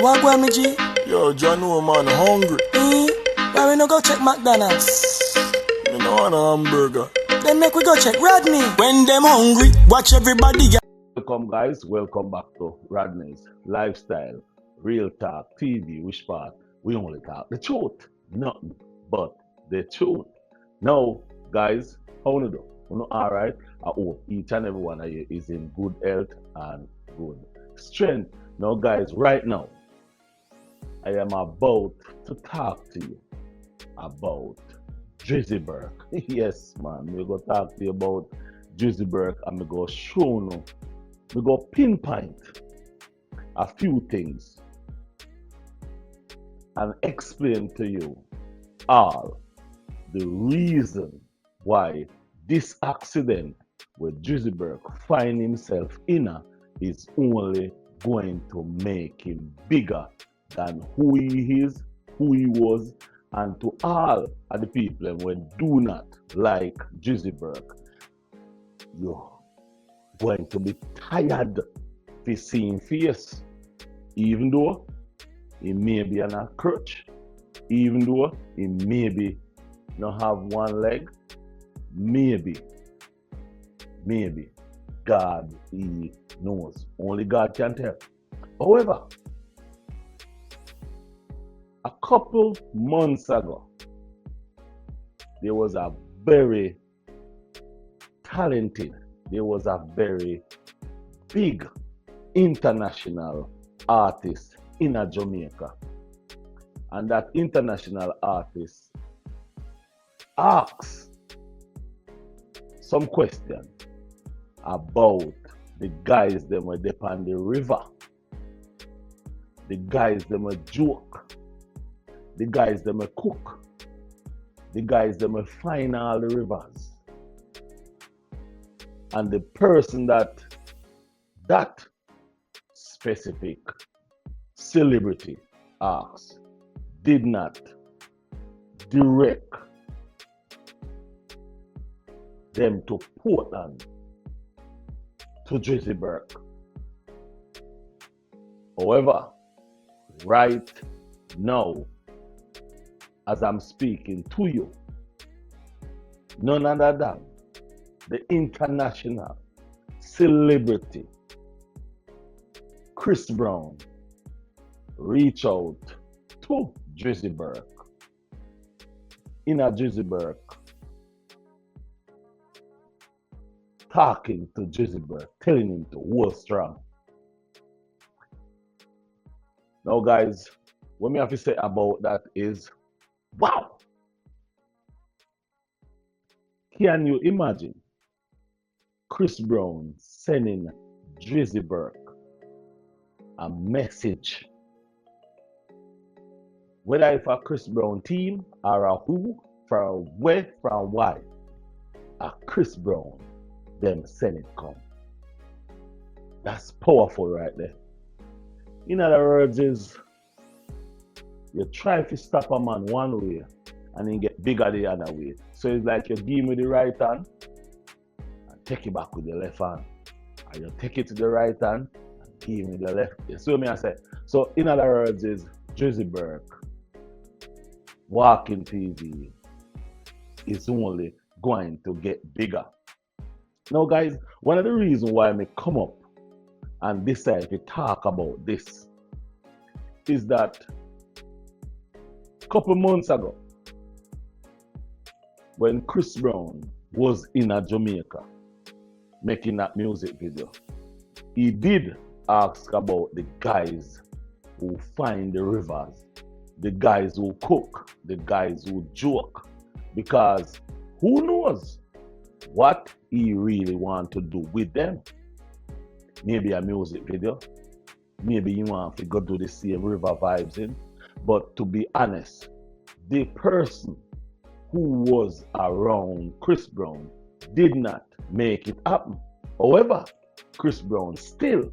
What go me G? Yo, John, no man, hungry. Why we no go check McDonald's? Me no want a hamburger. Then make we go check Rodney. When them hungry, watch everybody. Welcome guys, welcome back to Rodney's Lifestyle Real Talk TV, which part we only talk the truth, nothing but the truth. Now guys, how you do? You know, alright? I hope each and every one of you is in good health and good strength. Now guys, right now, I am about to talk to you about Drizzy Burke. Yes man, we're going to talk to you about Drizzy Burke and we're going to show you, we're going to pinpoint a few things and explain to you all the reason why this accident where Drizzy Burke find himself in is only going to make him bigger than who he is, who he was, and to all of the people when do not like Drizzy Burke, you're going to be tired of seeing face, even though he may be on a crutch, even though he maybe not have one leg, maybe God, he knows. Only God can tell. However, a couple months ago, there was a very talented, there was a very big international artist in Jamaica. And that international artist asks some question about the guys that were up on the river, the guys that were joke, the guys that were cook, the guys that were find all the rivers. And the person that specific celebrity asks did not direct them to Portland to Drizzy Burke. However, right now, as I'm speaking to you, none other than the international celebrity Chris Brown reach out to Drizzy Burke. In a Drizzy Burke, talking to Drizzy Burke, telling him to hold strong. Now guys, what me have to say about that is, wow! Can you imagine Chris Brown sending Drizzy Burke a message? Whether it's a Chris Brown team or a who, from where, from why, a Chris Brown, them send it come. That's powerful right there. In other words is, you try to stop a man one way and then get bigger the other way. So it's like you give me the right hand and take it back with the left hand. And you take it to the right hand and give me the left. You see what I say? So in other words is, Drizzy Burke walking TV is only going to get bigger. Now guys, one of the reasons why I come up and decide to talk about this is that a couple months ago, when Chris Brown was in Jamaica making that music video, he did ask about the guys who find the rivers, the guys who cook, the guys who joke, because who knows what he really want to do with them. Maybe a music video, maybe you want to go do the same river vibes in, but to be honest, the person who was around Chris Brown did not make it happen. However, Chris Brown still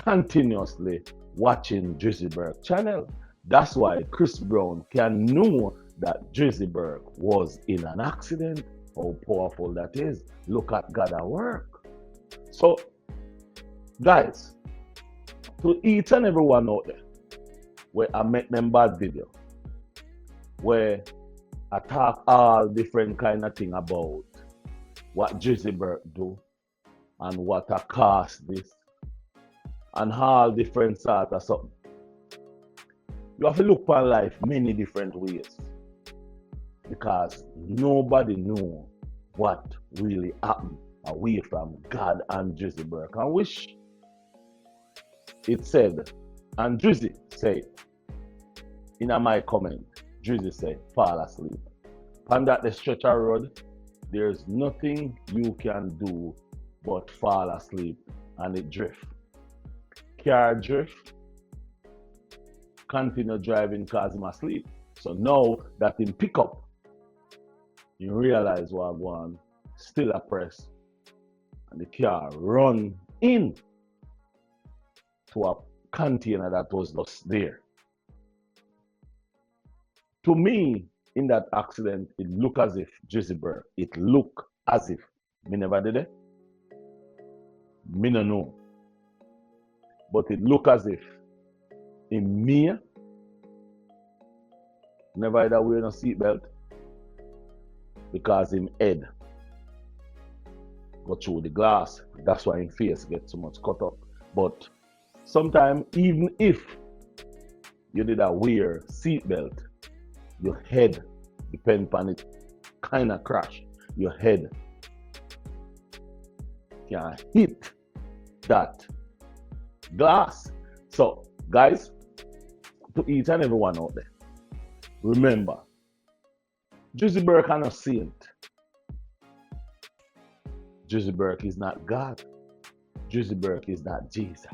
continuously watching Drizzy Burke channel. That's why Chris Brown can know that Drizzy Burke was in an accident. How powerful that is. Look at God at work. So, guys, to each and every one out there where I make them bad video, where I talk all different kind of thing about what Drizzy Burke do and what I cost this and all different sort of something. You have to look upon life many different ways because nobody know what really happened away from God and Drizzy Burke. I wish it said, and Drizzy said, in my comment, Drizzy said, fall asleep. On that the stretch of road, there's nothing you can do but fall asleep and it drift. Car drift, continue driving cause him asleep. So now that him pick up, you realize what one still a press and the car run in to a container that was just there. To me, in that accident, it looked as if Drizzy Burke, it looked as if me never did it. Me no know. But it looked as if in me never either wear no seatbelt because him head go through the glass. That's why his face gets so much cut up. But sometimes even if you did a wear seatbelt, your head, depend upon it, kind of crash. Your head can hit that glass. So, guys, to each and every one out there, remember, Drizzy Burke is not saint. Drizzy Burke is not God. Drizzy Burke is not Jesus.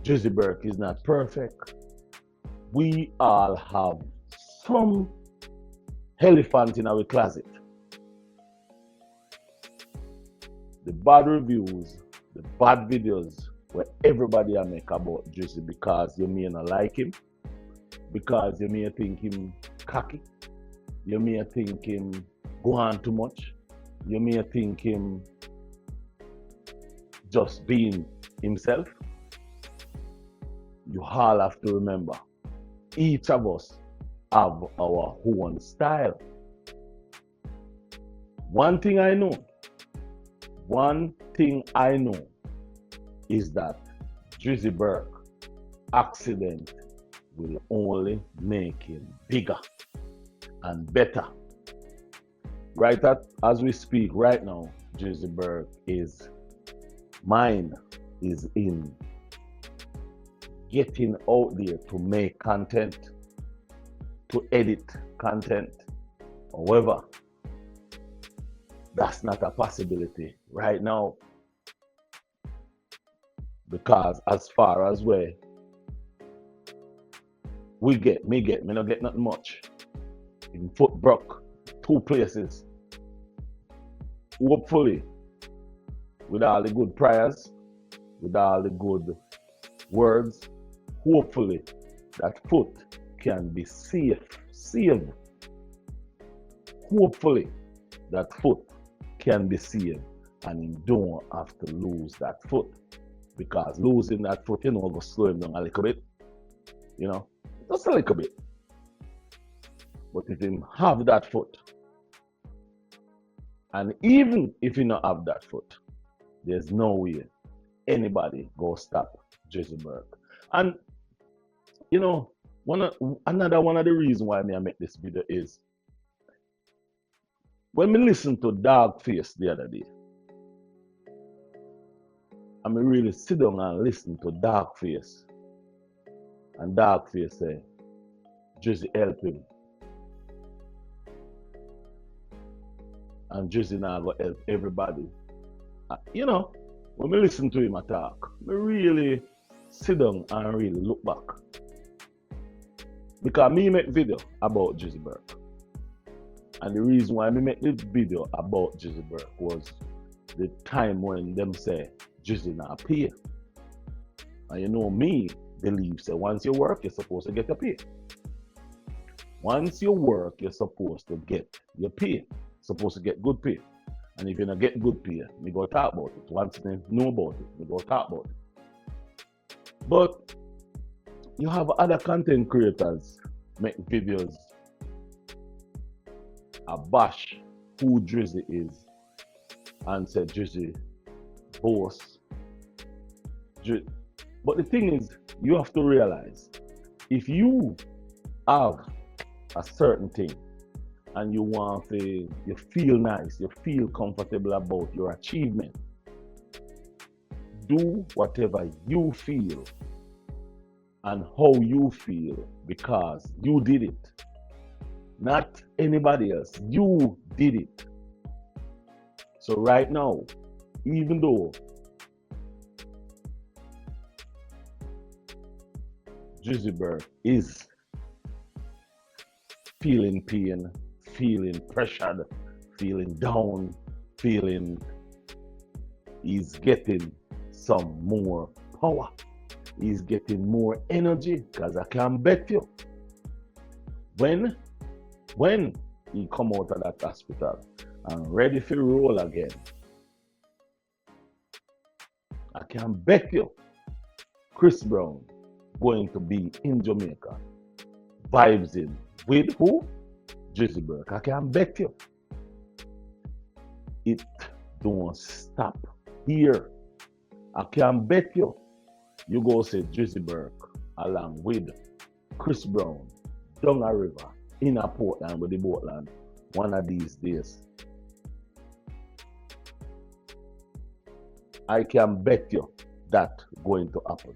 Drizzy Burke is not perfect. We all have some elephant in our closet. The bad reviews, the bad videos where everybody I make about Drizzy because you may not like him, because you may think him cocky, you may think him go on too much, you may think him just being himself. You all have to remember, each of us have our own style. One thing I know is that Drizzy Burke accident will only make him bigger and better. Right as we speak right now, Drizzy Burke is mind is in getting out there to make content, to edit content. However, that's not a possibility right now because as far as where me not get nothing much. In foot broke, 2 places. Hopefully, with all the good prayers, with all the good words, hopefully that foot can be saved. Hopefully that foot can be saved and you don't have to lose that foot. Because losing that foot, will slow him down a little bit. Just a little bit. But if him have that foot, and even if you not have that foot, there's no way anybody go stop Drizzy Burke. And another one of the reasons why I make this video is when me listen to Dogface the other day, I really sit down and listen to Dogface. And Dogface say, Drizzy help him. And Drizzy now go help everybody. When me listen to him talk, me really sit down and really look back. Because me make video about Drizzy Burke. And the reason why me make this video about Drizzy Burke was the time when them say Drizzy not pay. And me believe say once you work, you're supposed to get your pay. Once you work, you're supposed to get your pay. Supposed to get good pay. And if you don't get good pay, we go talk about it. Once they know about it, we go talk about it. But you have other content creators make videos a bash who Drizzy is and say Drizzy boss. But the thing is, you have to realize if you have a certain thing and you want to, you feel nice, you feel comfortable about your achievement, do whatever you feel and how you feel because you did it, not anybody else. You did it. So right now, even though Drizzy Burke is feeling pain, feeling pressured, feeling down, feeling he's getting some more power. He's getting more energy because I can bet you when he come out of that hospital and ready for roll again, I can bet you Chris Brown going to be in Jamaica vibes in with who? Drizzy Burke. I can bet you it don't stop here. I can bet you go say Drizzy Burke along with Chris Brown down a river in a Portland with the boatland one of these days. I can bet you that going to happen.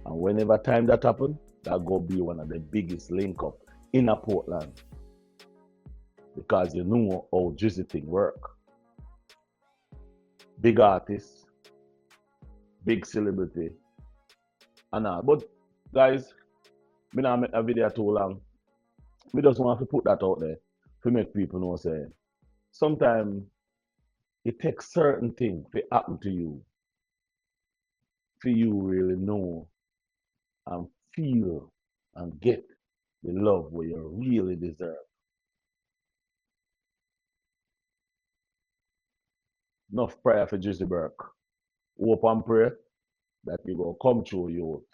And whenever time that happen, that go be one of the biggest link up in a Portland. Because you know how Drizzy thing work. Big artist, big celebrity, and all. But guys, me not make a video too long. We just want to put that out there to make people know say sometimes it takes certain things to happen to you for you really know and feel and get the love where you really deserve. Enough prayer for Drizzy Burke. Hope and pray that you go come through you.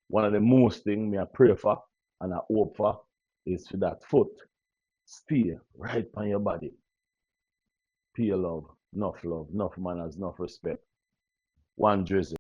One of the most things me I pray for and I hope for is for that foot stay right on your body. Pure love, enough manners, enough respect. One Drizzy.